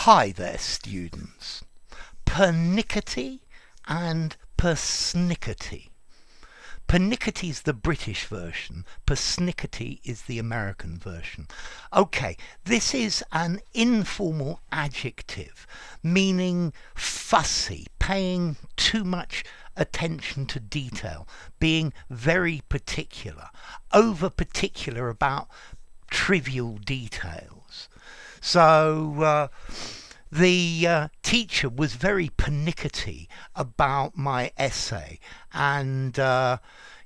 Hi there, students. Pernickety and Persnickety. Pernickety is the British version, Persnickety is the American version. Okay, this is an informal adjective meaning fussy, paying too much attention to detail, being very particular, over particular about trivial details. So the teacher was very pernickety about my essay, and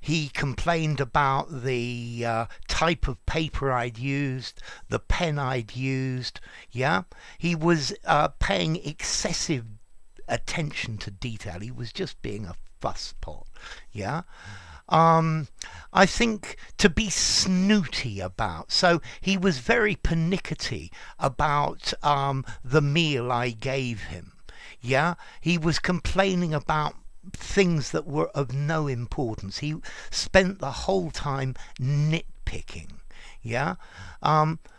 he complained about the type of paper I'd used, the pen I'd used. Yeah, he was paying excessive attention to detail. He was just being a fusspot. Yeah. I think to be snooty about. So he was very pernickety about the meal I gave him. Yeah, he was complaining about things that were of no importance. He spent the whole time nitpicking. Yeah.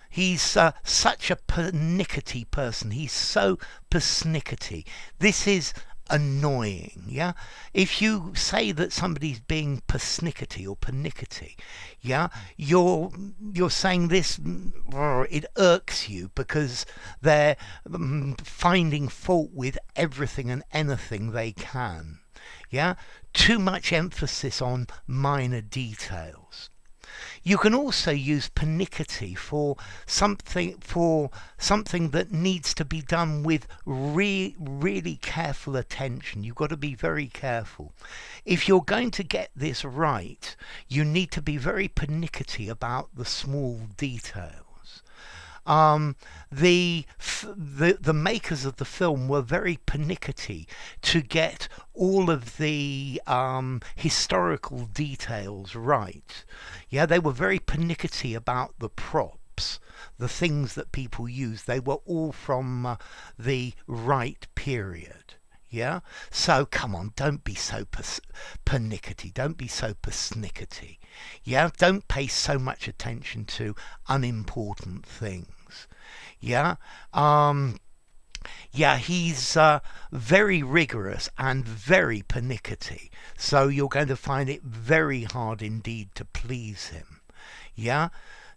He's such a pernickety person. He's so persnickety. This is annoying. Yeah, if you say that somebody's being persnickety or pernickety, yeah, you're saying this, it irks you because they're finding fault with everything and anything they can. Yeah, too much emphasis on minor details. You can also use pernickety for something that needs to be done with really careful attention. You've got to be very careful. If you're going to get this right, you need to be very pernickety about the small details. The makers of the film were very pernickety to get all of the historical details right. Yeah, they were very pernickety about the props, the things that people used. They were all from the right period. Yeah, so come on, don't be so pernickety, don't be so persnickety. Yeah, don't pay so much attention to unimportant things. Yeah, yeah, he's very rigorous and very pernickety, so you're going to find it very hard indeed to please him. Yeah,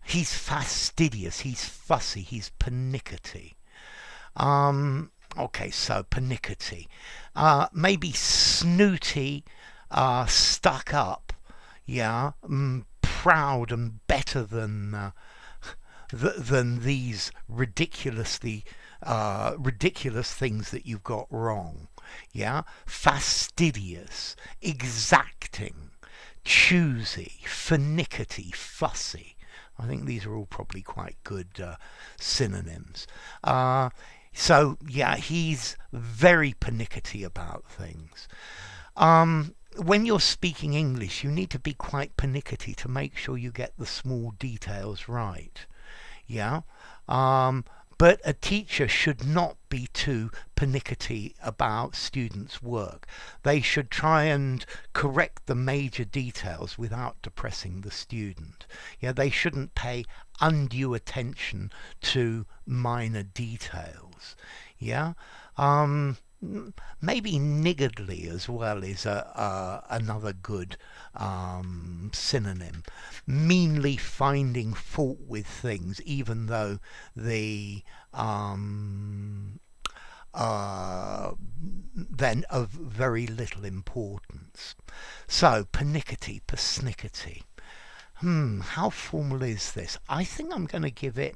he's fastidious, he's fussy, he's pernickety. Okay, so pernickety. Maybe snooty, stuck up, yeah, proud and better than these ridiculous things that you've got wrong. Yeah, fastidious, exacting, choosy, pernickety, fussy. I think these are all probably quite good synonyms. So, yeah, he's very pernickety about things. When you're speaking English, you need to be quite pernickety to make sure you get the small details right. Yeah? But a teacher should not be too pernickety about students' work. They should try and correct the major details without depressing the student. Yeah, they shouldn't pay undue attention to minor details. Yeah, maybe niggardly as well is another good synonym. Meanly finding fault with things, even though the then of very little importance. So pernickety, persnickety. How formal is this? I think I'm going to give it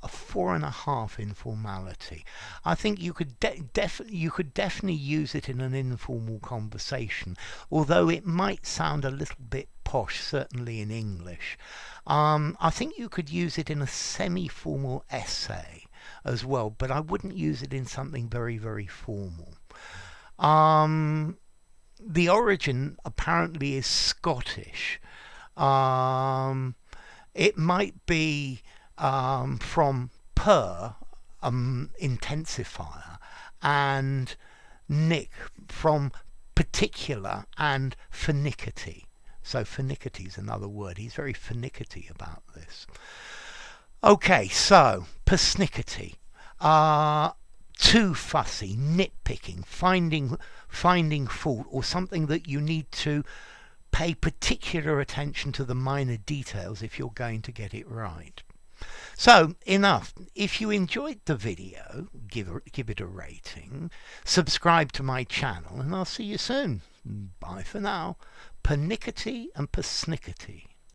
a 4.5 in formality. I think you could definitely use it in an informal conversation, although it might sound a little bit posh, certainly in English. I think you could use it in a semi-formal essay as well, but I wouldn't use it in something very, very formal. The origin apparently is Scottish. It might be from per, intensifier, and nick from particular and pernickety. So pernickety is another word. He's very pernickety about this. Okay, so persnickety. are too fussy, nitpicking, finding fault, or something that you need to pay particular attention to the minor details if you're going to get it right. So, enough. If you enjoyed the video, give it a rating, subscribe to my channel, and I'll see you soon. Bye for now. Pernickety and Persnickety.